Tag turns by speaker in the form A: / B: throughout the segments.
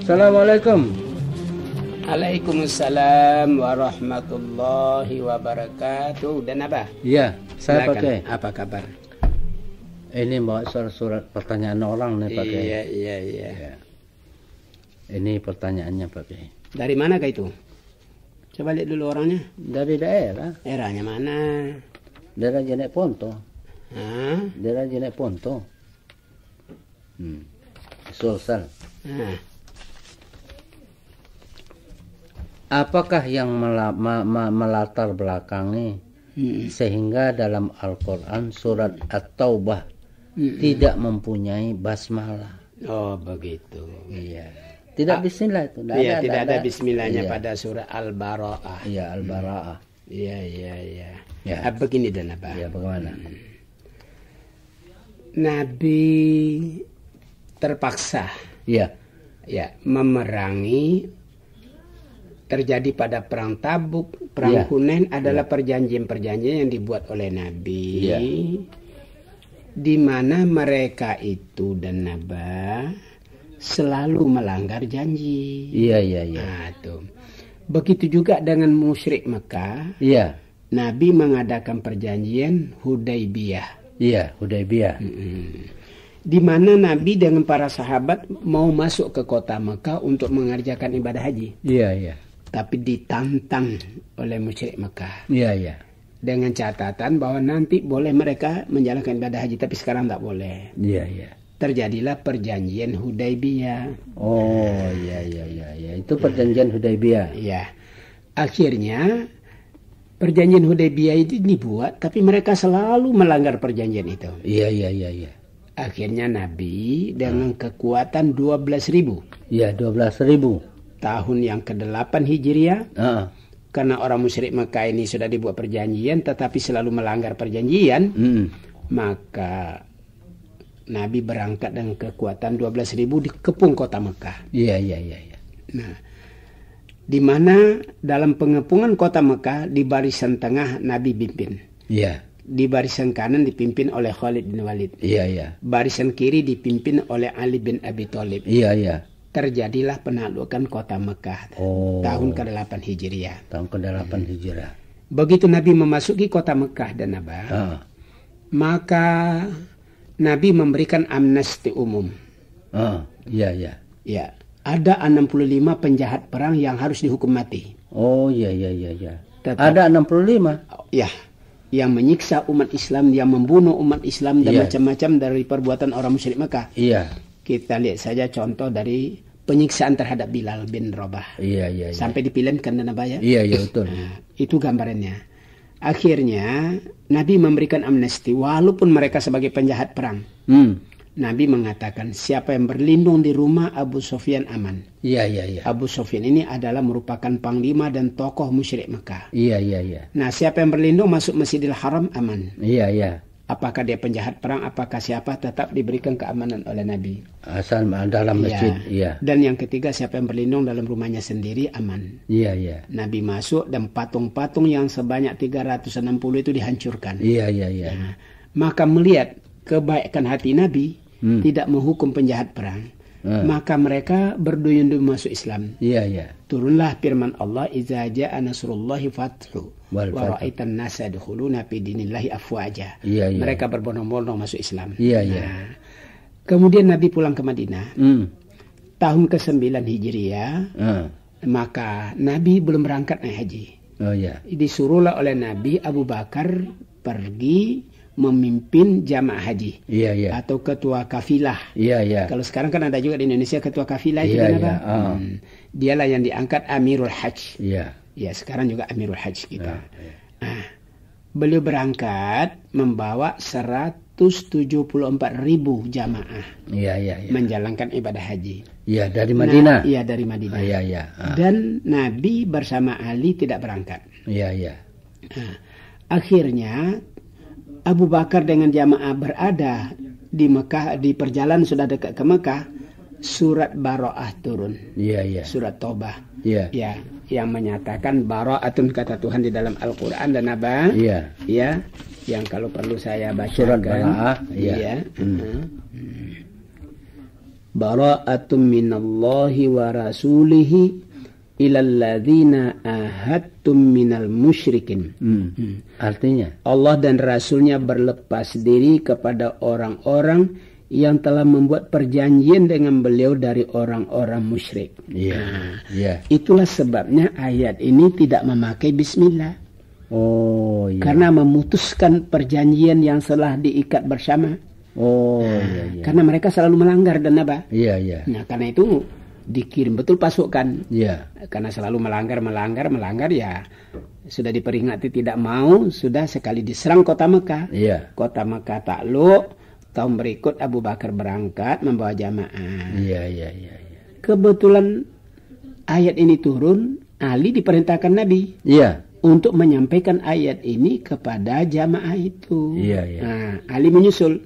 A: Assalamualaikum.
B: Waalaikumsalam warahmatullahi wabarakatuh. Dan apa?
A: Iya, saya
B: Silakan.
A: pakai.
B: Apa kabar?
A: Ini bawa surat pertanyaan orang nih pakai.
B: Iya.
A: Ya. Ini pertanyaannya pakai.
B: Dari mana kah itu? Coba lihat dulu orangnya.
A: Dari daerah.
B: Daerahnya mana?
A: Daerah Jenek Ponto.
B: Hah?
A: Daerah Jenek Ponto. Sulsel.
B: Nah,
A: Apakah yang melatar belakangi sehingga dalam Al-Quran surat At-Taubah tidak mempunyai basmalah?
B: oh begitu.
A: Iya. Tidak bismillah itu.
B: Iya, tidak ada bismillahnya
A: Iya.
B: pada surah Al-Bara'ah.
A: Iya, Al-Bara'ah.
B: Iya.
A: Ya.
B: Begini dan apa?
A: Iya, bagaimana?
B: Nabi terpaksa
A: Iya.
B: ya memerangi. Terjadi pada perang Tabuk, perang Hunain adalah perjanjian-perjanjian yang dibuat oleh Nabi, di mana mereka itu dan Naba selalu melanggar janji.
A: Iya.
B: Nah, tuh. Begitu juga dengan musyrik Mekah,
A: Iya.
B: Nabi mengadakan perjanjian Hudaybiyah.
A: Iya, Hudaybiyah.
B: Di mana Nabi dengan para sahabat mau masuk ke kota Mekah untuk mengerjakan ibadah haji.
A: Iya.
B: Tapi ditantang oleh musyrik Mekah
A: Iya.
B: dengan catatan bahwa nanti boleh mereka menjalankan ibadah haji, tapi sekarang tak boleh.
A: Iya.
B: Terjadilah perjanjian Hudaybiyah.
A: Oh, iya. Itu perjanjian Hudaybiyah.
B: Ya, akhirnya perjanjian Hudaybiyah itu dibuat, tapi mereka selalu melanggar perjanjian itu.
A: Iya.
B: Akhirnya Nabi dengan kekuatan 12.000
A: Iya, 12.000.
B: tahun yang ke-8 Hijriah.
A: Heeh.
B: Karena orang musyrik Mekah ini sudah dibuat perjanjian tetapi selalu melanggar perjanjian, maka Nabi berangkat dengan kekuatan 12.000 dikepung kota Mekah.
A: Iya.
B: Nah, di mana dalam pengepungan kota Mekah di barisan tengah Nabi pimpin.
A: Iya.
B: Di barisan kanan dipimpin oleh Khalid bin Walid.
A: Iya.
B: Barisan kiri dipimpin oleh Ali bin Abi Thalib.
A: Iya.
B: Terjadilah penaklukan kota Mekah tahun ke-8 Hijriah.
A: Tahun ke-8 Hijriah.
B: Begitu Nabi memasuki kota Mekah dan Naba, maka Nabi memberikan amnesti umum.
A: Iya.
B: Ya, ada 65 penjahat perang yang harus dihukum mati.
A: Oh, iya. Ada 65.
B: Ya, yang menyiksa umat Islam, yang membunuh umat Islam dan
A: Iya.
B: macam-macam dari perbuatan orang musyrik Mekah.
A: Iya.
B: Kita lihat saja contoh dari penyiksaan terhadap Bilal bin Rabah.
A: Iya.
B: Sampai dipilmkan dan apa ya?
A: Iya, betul.
B: Nah, itu gambarannya. Akhirnya Nabi memberikan amnesti walaupun mereka sebagai penjahat perang. Nabi mengatakan siapa yang berlindung di rumah Abu Sufyan aman.
A: Iya.
B: Abu Sufyan ini adalah merupakan panglima dan tokoh musyrik Mekah.
A: Iya.
B: Nah, siapa yang berlindung masuk Masjidil Haram aman.
A: Iya.
B: Apakah dia penjahat perang, apakah siapa, tetap diberikan keamanan oleh Nabi.
A: Asal dalam masjid. Iya.
B: Dan yang ketiga, siapa yang berlindung dalam rumahnya sendiri aman.
A: Iya.
B: Nabi masuk dan patung-patung yang sebanyak 360 itu dihancurkan.
A: Iya.
B: Nah, maka melihat kebaikan hati Nabi tidak menghukum penjahat perang, maka mereka berduyun-duyun masuk Islam.
A: Iya.
B: Turunlah firman Allah, "Idza jaa nasrullahi fathu wa ra'aitan nasa yadkhuluna fi dinillahi afwaja."
A: Iya.
B: Mereka berbondong-bondong masuk Islam.
A: Iya.
B: Nah, kemudian Nabi pulang ke Madinah. Tahun ke-9 Hijriah, maka Nabi belum berangkat naik haji.
A: Oh iya.
B: Disuruhlah oleh Nabi Abu Bakar pergi memimpin jamaah haji.
A: Iya.
B: Atau ketua kafilah.
A: Iya.
B: Kalau sekarang kan ada juga di Indonesia ketua kafilah itu
A: Iya.
B: kan apa? Dialah yang diangkat Amirul Hajj.
A: Iya.
B: Ya, sekarang juga Amirul Hajj kita. Nah, beliau berangkat membawa 100 174.000 jamaah
A: Iya.
B: menjalankan ibadah haji.
A: Iya, dari Madinah.
B: Iya, dari Madinah.
A: Iya.
B: Dan Nabi bersama Ali tidak berangkat.
A: Iya.
B: Nah, akhirnya Abu Bakar dengan jamaah berada di Mekah, di perjalanan sudah dekat ke Mekah, surat Bara'ah turun.
A: Iya.
B: Surat Taubah.
A: Iya.
B: Ya, yang menyatakan bara'atun kata Tuhan di dalam Al-Qur'an dan Naba.
A: Iya.
B: Ya, yang kalau perlu saya bacakan.
A: Surat Bara'ah. Iya.
B: Bara'atun minallahi wa rasulihi ilal ladzina ahadtum minal musyrikin.
A: Artinya
B: Allah dan Rasulnya berlepas diri kepada orang-orang yang telah membuat perjanjian dengan beliau dari orang-orang musyrik.
A: Iya.
B: Itulah sebabnya ayat ini tidak memakai bismillah.
A: Oh, iya.
B: Karena memutuskan perjanjian yang telah diikat bersama.
A: Oh, iya.
B: Karena mereka selalu melanggar dan apa?
A: Iya.
B: Nah, karena itu dikirim betul pasukan.
A: Iya.
B: Karena selalu melanggar ya sudah diperingati tidak mau, sudah sekali diserang kota Mekah.
A: Iya.
B: Kota Mekah takluk. Tahun berikut Abu Bakar berangkat membawa jamaah.
A: Iya.
B: Kebetulan ayat ini turun, Ali diperintahkan Nabi.
A: Iya.
B: Untuk menyampaikan ayat ini kepada jamaah itu.
A: Iya.
B: Nah, Ali menyusul.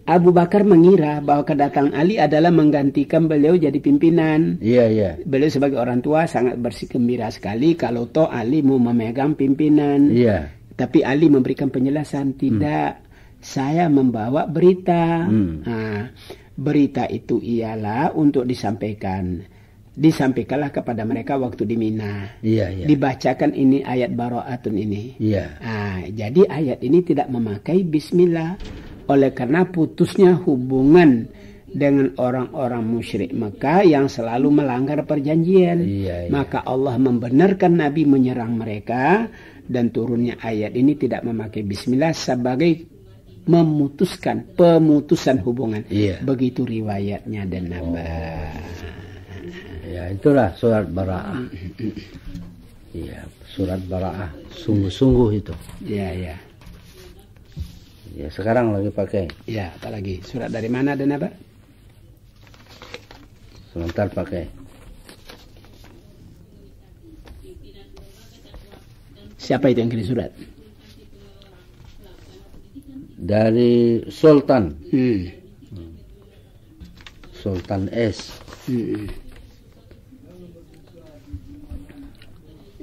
B: Abu Bakar mengira bahwa kedatangan Ali adalah menggantikan beliau jadi pimpinan.
A: Iya.
B: Beliau sebagai orang tua sangat bergembira sekali kalau toh Ali mau memegang pimpinan.
A: Iya.
B: Tapi Ali memberikan penjelasan, tidak. Saya membawa berita. Nah, berita itu ialah untuk disampaikan. Disampaikanlah kepada mereka waktu di Mina.
A: Iya.
B: Dibacakan ini ayat Bara'atun ini.
A: Iya.
B: Nah, jadi ayat ini tidak memakai bismillah. Oleh karena putusnya hubungan dengan orang-orang musyrik Mekah yang selalu melanggar perjanjian.
A: Iya.
B: Maka Allah membenarkan Nabi menyerang mereka. Dan turunnya ayat ini tidak memakai bismillah sebagai memutuskan pemutusan hubungan.
A: Iya.
B: Begitu riwayatnya dan nambah.
A: Ya, itulah surat Bara'ah. Iya, surat Bara'ah sungguh-sungguh itu.
B: Iya.
A: Ya, sekarang lagi pakai.
B: Ya, apalagi surat dari mana dan apa?
A: Sebentar pakai.
B: Siapa itu yang kirim surat?
A: Dari Sultan. Sultan S.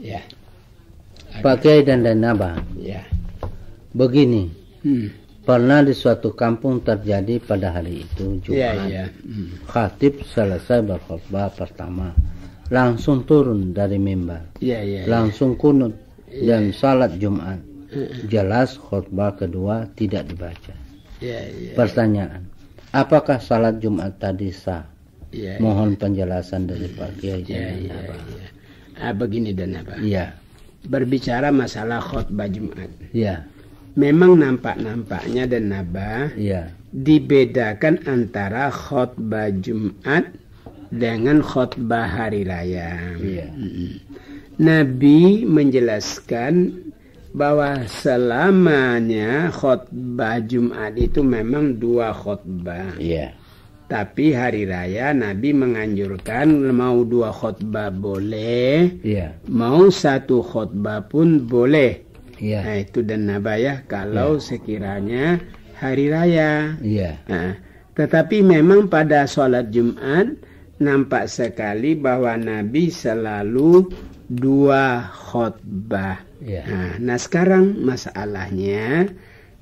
B: Ya.
A: Pakai dan Naba.
B: Ya.
A: Begini. Pernah di suatu kampung terjadi pada hari itu Jumat. Khatib selesai berkhutbah pertama, langsung turun dari mimbar. Langsung kunut dan salat Jumat. Jelas khutbah kedua tidak dibaca. Pertanyaan, apakah salat Jumat tadi sah? Mohon penjelasan dari Pak Kiai.
B: Begini dan apa?
A: Iya.
B: Berbicara masalah khutbah Jumat.
A: Iya.
B: Memang nampaknya dan Naba dibedakan antara khutbah Jumat dengan khutbah hari raya. Nabi menjelaskan bahwa selamanya khutbah Jumat itu memang 2 khutbah. Tapi hari raya Nabi menganjurkan mau 2 khutbah boleh, mau 1 khutbah pun boleh. Nah, itu dan nabayah kalau sekiranya hari raya. Nah, tetapi memang pada sholat Jumat nampak sekali bahwa Nabi selalu 2 khutbah. Nah, sekarang masalahnya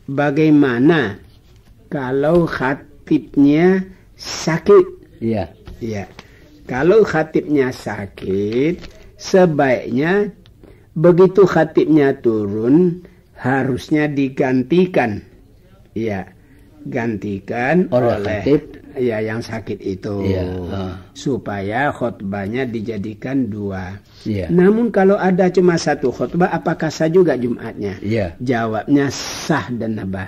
B: bagaimana kalau khatibnya sakit? Kalau khatibnya sakit, sebaiknya begitu khatibnya turun harusnya digantikan. Gantikan oleh khatib yang sakit itu. Supaya khutbahnya dijadikan 2. Namun kalau ada cuma 1 khutbah, apakah sah juga Jumatnya? Jawabnya sah dan nabah.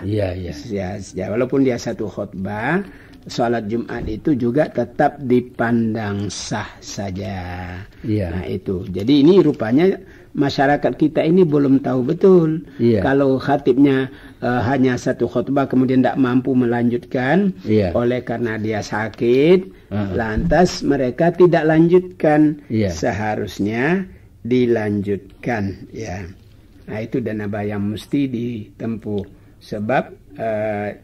B: Walaupun dia 1 khutbah, sholat Jumat itu juga tetap dipandang sah saja. Nah itu. Jadi ini rupanya masyarakat kita ini belum tahu betul. Kalau khatibnya hanya satu khutbah kemudian tidak mampu melanjutkan oleh karena dia sakit, lantas mereka tidak lanjutkan. Seharusnya dilanjutkan, ya. Nah, itu danaba yang mesti ditempuh. Sebab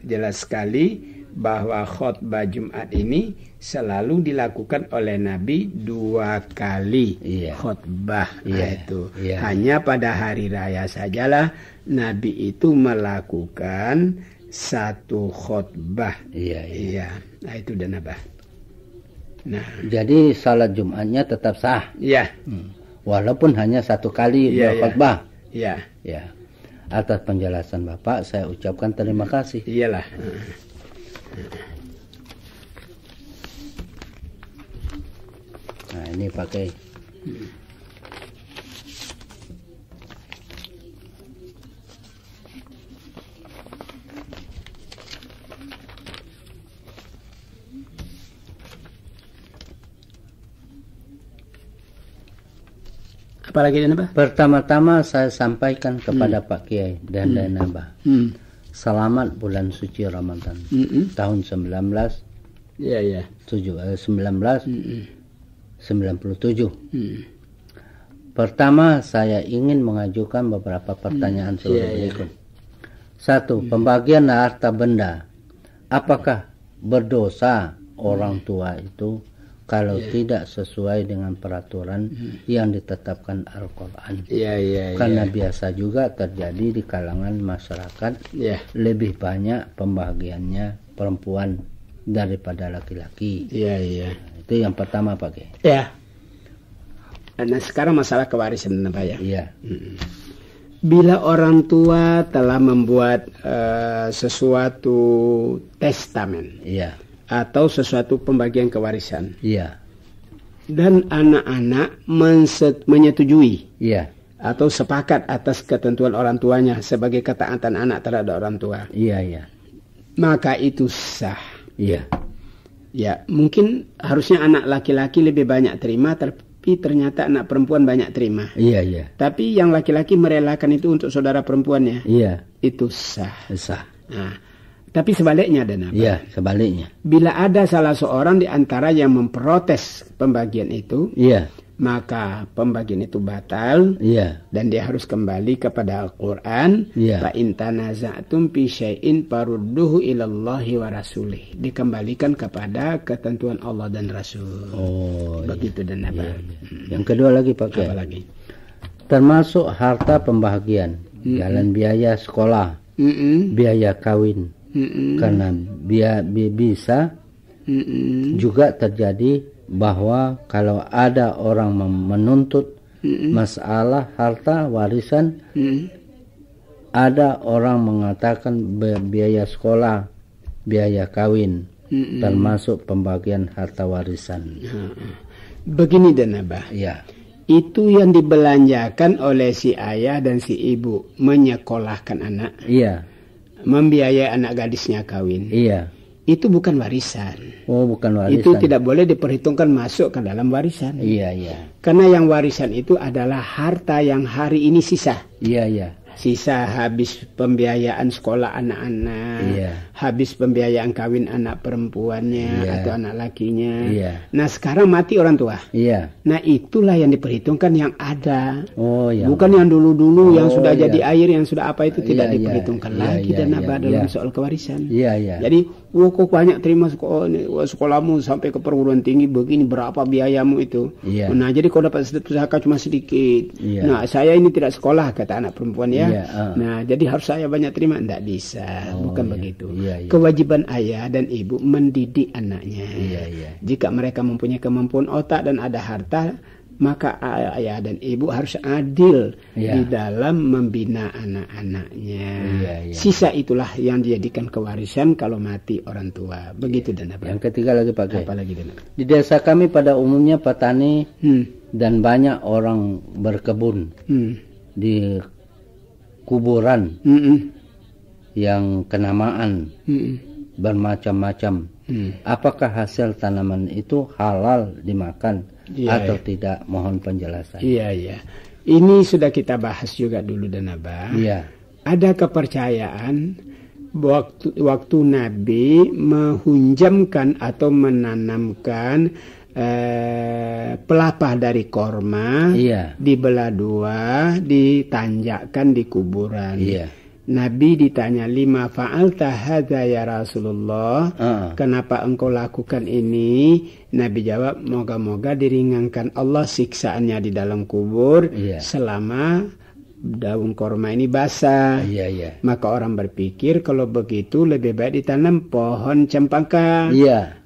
B: jelas sekali bahwa khutbah Jumat ini selalu dilakukan oleh Nabi 2 kali khutbah. Itu hanya pada hari raya sajalah Nabi itu melakukan 1 khutbah. Nah, itu danaba. Nah,
A: jadi salat Jumatnya tetap sah. Walaupun hanya 1 kali berkhutbah. Atas penjelasan Bapak saya ucapkan terima kasih.
B: Iyalah.
A: Nah, ini pakai.
B: Apalagi danaba?
A: Pertama-tama saya sampaikan kepada Pak Kiai dan danaba. Selamat bulan suci Ramadan tahun 1997. Pertama saya ingin mengajukan beberapa pertanyaan sebagai berikut. 1. Pembagian harta benda. Apakah berdosa orang tua itu kalau tidak sesuai dengan peraturan yang ditetapkan Al-Quran? Karena biasa juga terjadi di kalangan masyarakat, lebih banyak pembagiannya perempuan daripada laki-laki. Itu yang pertama, Pak Kiai.
B: Nah, sekarang masalah kewarisan apa ya? Bila orang tua telah membuat sesuatu testamen, atau sesuatu pembagian kewarisan, dan anak-anak menyetujui, atau sepakat atas ketentuan orang tuanya sebagai ketaatan anak terhadap orang tua, maka itu sah. Mungkin harusnya anak laki-laki lebih banyak terima, tapi ternyata anak perempuan banyak terima. Tapi yang laki-laki merelakan itu untuk saudara perempuannya. Itu sah. Nah, tapi sebaliknya dan apa?
A: Sebaliknya.
B: Bila ada salah seorang di antara yang memprotes pembagian itu, maka pembagian itu batal, dan dia harus kembali kepada Al-Quran. Fa in tanaza'tum fi syai'in farudduhu ilallahi wa rasulih. Dikembalikan kepada ketentuan Allah dan Rasul. Begitu dan apa?
A: Yang kedua lagi Pak Kiai.
B: Apa lagi?
A: Termasuk harta pembagian, jalan biaya sekolah, biaya kawin. Karena bisa juga terjadi bahwa kalau ada orang menuntut masalah harta warisan, ada orang mengatakan biaya sekolah, biaya kawin, termasuk pembagian harta warisan.
B: Begini dan Abah. Itu yang dibelanjakan oleh si ayah dan si ibu menyekolahkan anak. Membiayai anak gadisnya kawin. Itu bukan warisan.
A: Bukan warisan.
B: Itu tidak boleh diperhitungkan masuk ke dalam warisan. Karena yang warisan itu adalah harta yang hari ini sisa. Sisa habis pembiayaan sekolah anak-anak, habis pembiayaan kawin anak perempuannya atau anak lakinya. Nah, sekarang mati orang tua. Nah, itulah yang diperhitungkan yang ada. Bukan yang dulu-dulu yang sudah jadi air, yang sudah apa itu tidak diperhitungkan lagi dan apa dalam soal kewarisan. Jadi, kok banyak terima sekolahmu sampai ke perguruan tinggi begini, berapa biayamu itu? Nah, jadi kau dapat zakat cuma sedikit. Nah, saya ini tidak sekolah, kata anak perempuan Nah, jadi harus saya banyak terima. Tidak bisa, bukan begitu. Kewajiban ayah dan ibu mendidik anaknya. Jika mereka mempunyai kemampuan otak dan ada harta, maka ayah dan ibu harus adil di dalam membina anak-anaknya. Sisa itulah yang dijadikan kewarisan kalau mati orang tua. Begitu dan apa?
A: Yang ketiga lagi Pak Kiai.
B: Apa lagi dan apa? Di
A: desa kami pada umumnya petani dan banyak orang berkebun di kuburan yang kenamaan bermacam-macam. Apakah hasil tanaman itu halal dimakan atau tidak? Mohon penjelasan.
B: Ini sudah kita bahas juga dulu dan Abah.
A: Iya.
B: Ada kepercayaan waktu Nabi menghunjamkan atau menanamkan pelepah dari korma, dibelah dua, ditanjakkan di kuburan. Nabi ditanya, lima fa'alta hadza ya Rasulullah, kenapa engkau lakukan ini? Nabi jawab, moga-moga diringankan Allah siksaannya di dalam kubur selama daun korma ini basah. Maka orang berpikir kalau begitu lebih baik ditanam pohon cempaka.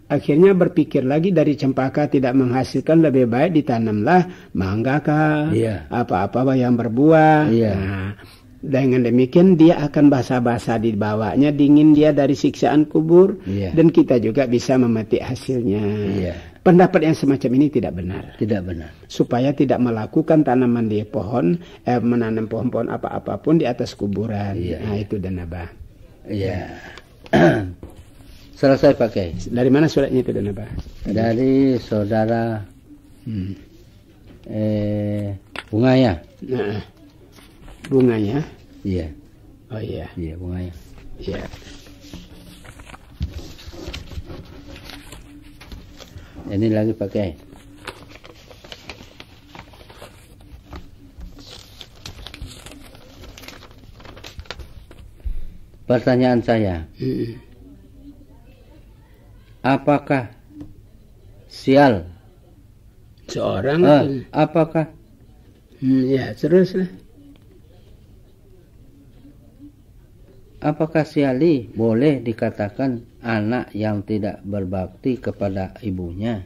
B: Akhirnya berpikir lagi, dari cempaka tidak menghasilkan, lebih baik ditanamlah mangga kah, apa-apa yang berbuah. Nah, dengan demikian dia akan basah-basah di bawahnya, dingin dia dari siksaan kubur, dan kita juga bisa memetik hasilnya. Pendapat yang semacam ini tidak benar.
A: Tidak benar.
B: Supaya tidak melakukan tanaman di pohon, menanam pohon-pohon apa-apapun di atas kuburan. Nah itu dan Abah.
A: Selesai pakai.
B: Dari mana suratnya itu dan Abah?
A: Dari saudara Bungaya.
B: Nah, Bunganya?
A: Iya.
B: Oh iya.
A: Iya, Bungaya.
B: Iya.
A: Ini lagi pakai. Pertanyaan saya. Apakah sial
B: seorang
A: apakah
B: ya teruslah.
A: Apakah siali boleh dikatakan anak yang tidak berbakti kepada ibunya?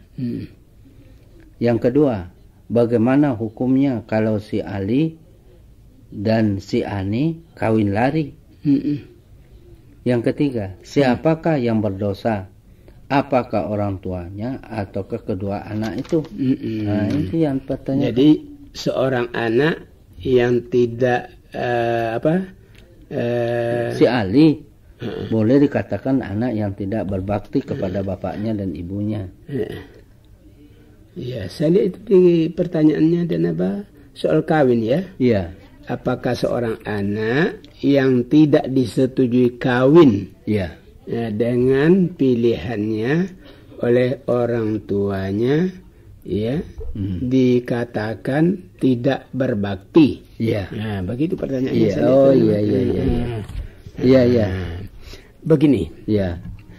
A: Yang kedua, bagaimana hukumnya kalau si Ali dan si Ani kawin lari? Yang ketiga, siapakah yang berdosa? Apakah orang tuanya atau kedua anak itu? Nah, itu yang pertanyaan.
B: Jadi seorang anak yang tidak
A: si Ali boleh dikatakan anak yang tidak berbakti kepada bapaknya dan ibunya.
B: Ya, saya lihat itu di pertanyaannya dan apa soal kawin ya.
A: Iya.
B: Apakah seorang anak yang tidak disetujui kawin dengan pilihannya oleh orang tuanya dikatakan tidak berbakti? Nah, begitu pertanyaannya.
A: Oh iya. Iya.
B: Begini.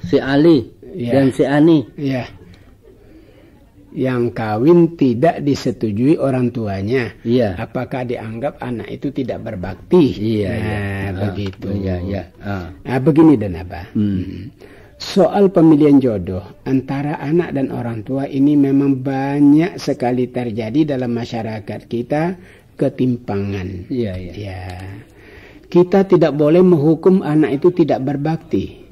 A: Si Ali dan si Ani.
B: Yang kawin tidak disetujui orang tuanya. Apakah dianggap anak itu tidak berbakti? Begitu. Nah, begini dan Abah. Soal pemilihan jodoh antara anak dan orang tua ini memang banyak sekali terjadi dalam masyarakat kita, ketimpangan. Kita tidak boleh menghukum anak itu tidak berbakti.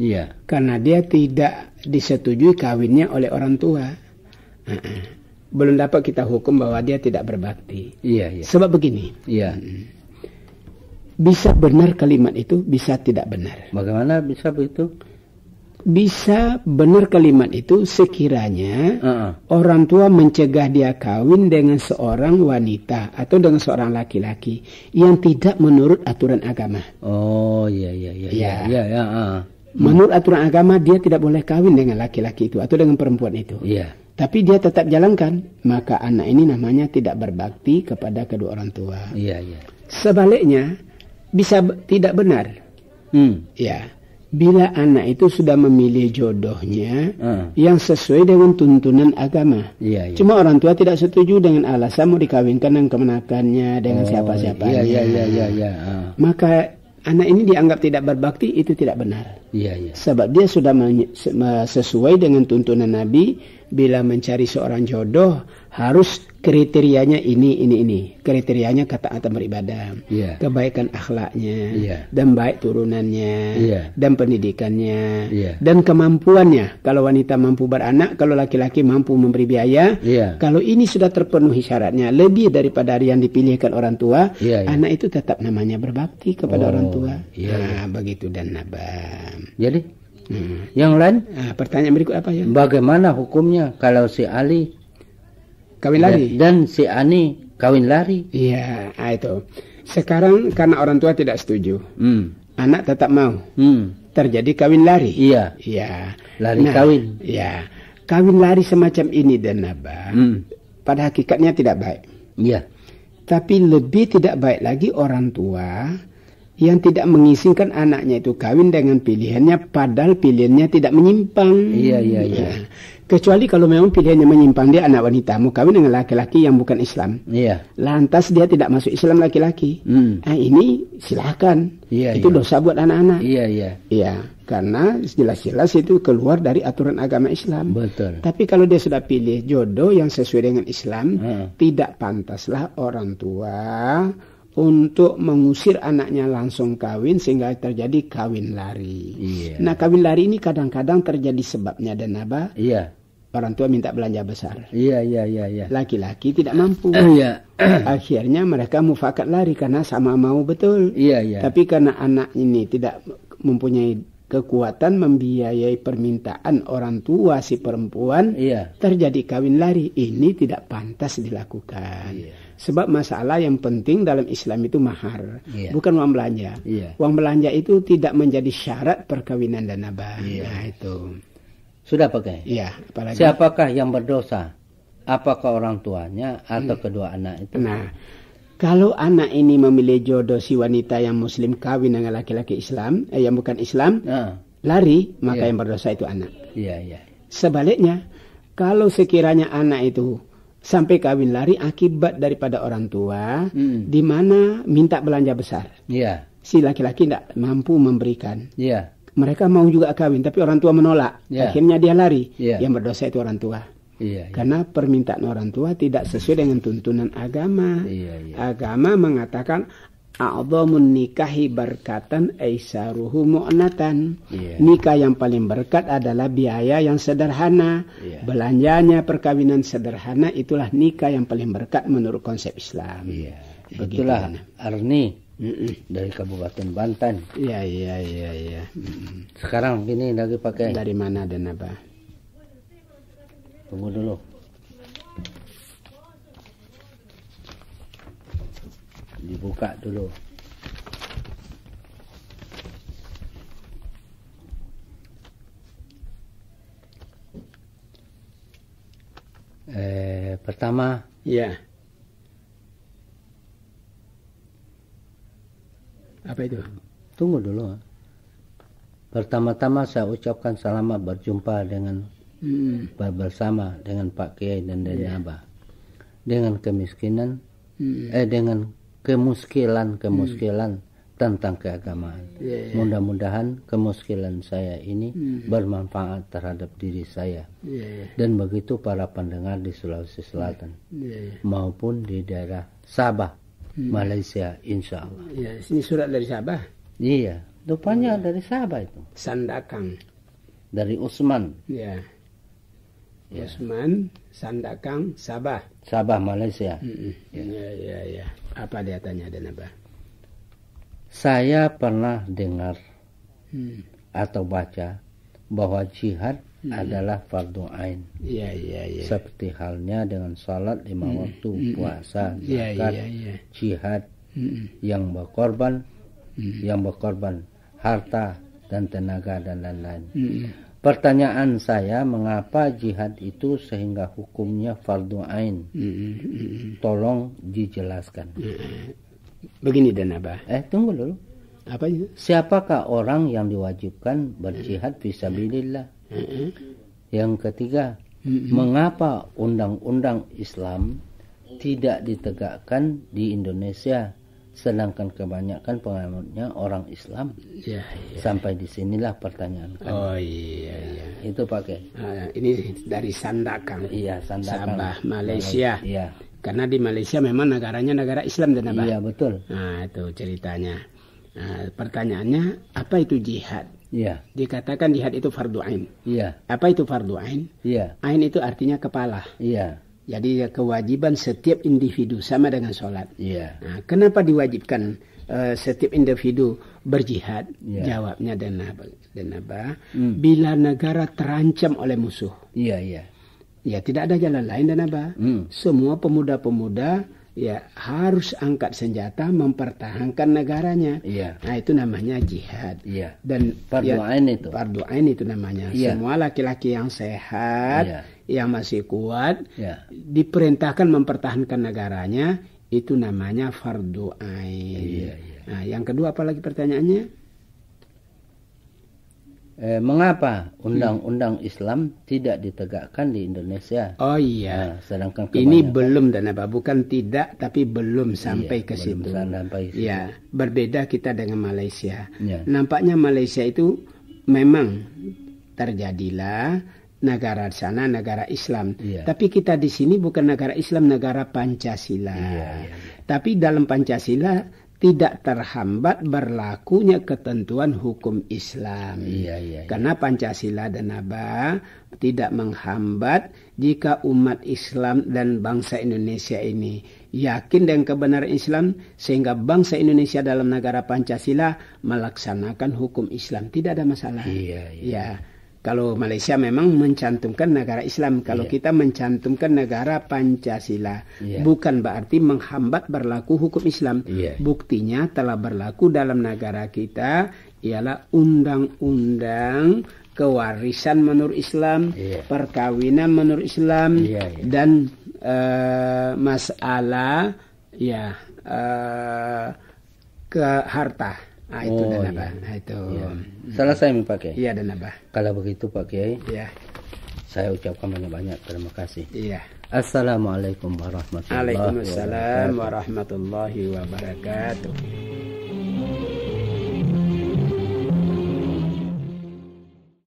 B: Karena dia tidak disetujui kawinnya oleh orang tua. Belum dapat kita hukum bahwa dia tidak berbakti. Sebab begini. Bisa benar kalimat itu, bisa tidak benar.
A: Bagaimana bisa begitu?
B: Bisa benar kalimat itu sekiranya orang tua mencegah dia kawin dengan seorang wanita atau dengan seorang laki-laki yang tidak menurut aturan agama.
A: Oh iya.
B: Menurut aturan agama dia tidak boleh kawin dengan laki-laki itu atau dengan perempuan itu. Tapi dia tetap jalankan, maka anak ini namanya tidak berbakti kepada kedua orang tua. Sebaliknya bisa tidak benar. Bila anak itu sudah memilih jodohnya yang sesuai dengan tuntunan agama. Cuma orang tua tidak setuju dengan alasan mau dikawinkan dengan kemenakannya dengan siapa-siapanya. Maka anak ini dianggap tidak berbakti, itu tidak benar. Sebab dia sudah sesuai dengan tuntunan Nabi. Bila mencari seorang jodoh harus kriterianya ini. Kriterianya ketaatan beribadah, kebaikan akhlaknya, dan baik turunannya, dan pendidikannya, dan kemampuannya. Kalau wanita mampu beranak, kalau laki-laki mampu memberi biaya. Kalau ini sudah terpenuhi syaratnya lebih daripada yang dipilihkan orang tua, anak itu tetap namanya berbakti kepada orang tua. Nah, begitu dan Nabam.
A: Jadi yang lain?
B: Pertanyaan berikut apa ya?
A: Bagaimana hukumnya kalau si Ali
B: kawin lari
A: dan si Ani kawin lari.
B: Iya, itu. Sekarang karena orang tua tidak setuju, anak tetap mau. Terjadi kawin lari.
A: Iya.
B: Iya.
A: Lari kawin.
B: Iya. Kawin lari semacam ini dan Abah, pada hakikatnya tidak baik.
A: Iya.
B: Tapi lebih tidak baik lagi orang tua yang tidak mengizinkan anaknya itu kawin dengan pilihannya, padahal pilihannya tidak menyimpang.
A: Iya.
B: Kecuali kalau memang pilihannya menyimpang, dia anak wanita mau kawin dengan laki-laki yang bukan Islam.
A: Iya.
B: Lantas dia tidak masuk Islam laki-laki. Ini silakan. Itu dosa buat anak-anak. Iya. Karena jelas-jelas itu keluar dari aturan agama Islam.
A: Betul.
B: Tapi kalau dia sudah pilih jodoh yang sesuai dengan Islam, tidak pantaslah orang tua untuk mengusir anaknya langsung kawin sehingga terjadi kawin lari.
A: Iya.
B: Nah, kawin lari ini kadang-kadang terjadi sebabnya dan Abah.
A: Iya.
B: Orang tua minta belanja besar.
A: Iya.
B: Laki-laki tidak mampu.
A: Iya.
B: Akhirnya mereka mufakat lari karena sama mau betul.
A: Iya.
B: Tapi karena anak ini tidak mempunyai kekuatan membiayai permintaan orang tua si perempuan, terjadi kawin lari. Ini tidak pantas dilakukan. Sebab masalah yang penting dalam Islam itu mahar, bukan uang belanja. Uang belanja itu tidak menjadi syarat perkawinan dan Abah. Nah, itu.
A: Sudah pakai?
B: Iya, apalagi.
A: Siapakah yang berdosa? Apakah orang tuanya atau kedua anak itu?
B: Nah, kalau anak ini memilih jodoh si wanita yang muslim kawin dengan laki-laki Islam, yang bukan Islam, lari, maka yang berdosa itu anak.
A: Iya.
B: Sebaliknya, kalau sekiranya anak itu sampai kawin lari akibat daripada orang tua, di mana minta belanja besar. Si laki-laki tidak mampu memberikan. Mereka mau juga kawin, tapi orang tua menolak. Akhirnya dia lari. Yang berdosa itu orang tua. Karena permintaan orang tua tidak sesuai dengan tuntunan agama. Agama mengatakan a'dhamun nikahi barkatan aisaruhu mu'natan. Nikah yang paling berkat adalah biaya yang sederhana. Belanjanya perkawinan sederhana, itulah nikah yang paling berkat menurut konsep Islam.
A: Itulah Arni dari Kabupaten Banten.
B: Iya.
A: Sekarang gini lagi pakai.
B: Dari mana dan apa?
A: Tunggu dulu. Dibuka dulu. Pertama.
B: Iya. Apa itu?
A: Tunggu dulu. Pertama-tama saya ucapkan selamat berjumpa dengan bersama dengan Pak Kiai dan dari Abah. Dengan kemiskinan, dengan kemuskilan tentang keagamaan. Mudah-mudahan kemuskilan saya ini bermanfaat terhadap diri saya. Dan begitu para pendengar di Sulawesi Selatan maupun di daerah Sabah, Malaysia, insya Allah.
B: Ini surat dari Sabah.
A: Iya, rupanya dari Sabah itu.
B: Sandakang.
A: Dari Usman.
B: Usman, Sandakang, Sabah.
A: Sabah, Malaysia.
B: Ya. Apa dia tanya dan apa?
A: Saya pernah dengar atau baca bahwa jihad adalah fardu ain.
B: Iya.
A: Seperti halnya dengan salat 5 waktu, puasa, zakat, jihad yang berkorban harta dan tenaga dan lain-lain. Pertanyaan saya, mengapa jihad itu sehingga hukumnya fardu ain? Tolong dijelaskan.
B: Begini dan Abah.
A: Tunggu dulu.
B: Apa itu?
A: Siapakah orang yang diwajibkan berjihad fisabilillah? Yang ketiga, mengapa undang-undang Islam tidak ditegakkan di Indonesia? Sedangkan kebanyakan penganutnya orang Islam. Sampai disinilah pertanyaan kami.
B: Oh iya.
A: Itu pakai.
B: Ini dari Sandakang.
A: Iya, Sandakang.
B: Sabah, Malaysia.
A: Iya.
B: Karena di Malaysia memang negaranya negara Islam dan Abah.
A: Iya, betul.
B: Nah, itu ceritanya. Nah, pertanyaannya, apa itu jihad?
A: Iya.
B: Dikatakan jihad itu fardu ain.
A: Iya.
B: Apa itu fardu ain?
A: Iya.
B: Ain itu artinya kepala.
A: Iya.
B: Jadi kewajiban setiap individu sama dengan sholat.
A: Iya.
B: Nah, kenapa diwajibkan setiap individu berjihad? Jawabnya dan apa? Bila negara terancam oleh musuh.
A: Iya.
B: Ya tidak ada jalan lain dan apa? Semua pemuda-pemuda ya harus angkat senjata mempertahankan negaranya. Nah itu namanya jihad. Dan
A: fardu ain itu.
B: Fardu ain itu namanya. Semua laki-laki yang sehat, yang masih kuat, diperintahkan mempertahankan negaranya, itu namanya fardu ain. Nah, yang kedua apa lagi pertanyaannya?
A: Mengapa undang-undang Islam tidak ditegakkan di Indonesia?
B: Oh iya.
A: Sedangkan
B: ini belum dan apa? Bukan tidak, tapi belum sampai ke situ. Ya, berbeda kita dengan Malaysia. Nampaknya Malaysia itu memang terjadilah negara sana negara Islam. Tapi kita di sini bukan negara Islam, negara Pancasila. Tapi dalam Pancasila tidak terhambat berlakunya ketentuan hukum Islam. Karena Pancasila dan Aba tidak menghambat jika umat Islam dan bangsa Indonesia ini yakin dengan kebenaran Islam, sehingga bangsa Indonesia dalam negara Pancasila melaksanakan hukum Islam. Tidak ada masalah. Kalau Malaysia memang mencantumkan negara Islam, kalau kita mencantumkan negara Pancasila, bukan berarti menghambat berlaku hukum Islam. Buktinya telah berlaku dalam negara kita ialah undang-undang kewarisan menurut Islam, perkawinan menurut Islam, dan masalah ke harta. Itu dan Abah. Itu.
A: Selesai pakai.
B: Iya dan Abah.
A: Kalau begitu Pak Kiai, saya ucapkan banyak-banyak terima kasih.
B: Assalamualaikum
A: warahmatullahi wabarakatuh.
B: Waalaikumsalam warahmatullahi wabarakatuh.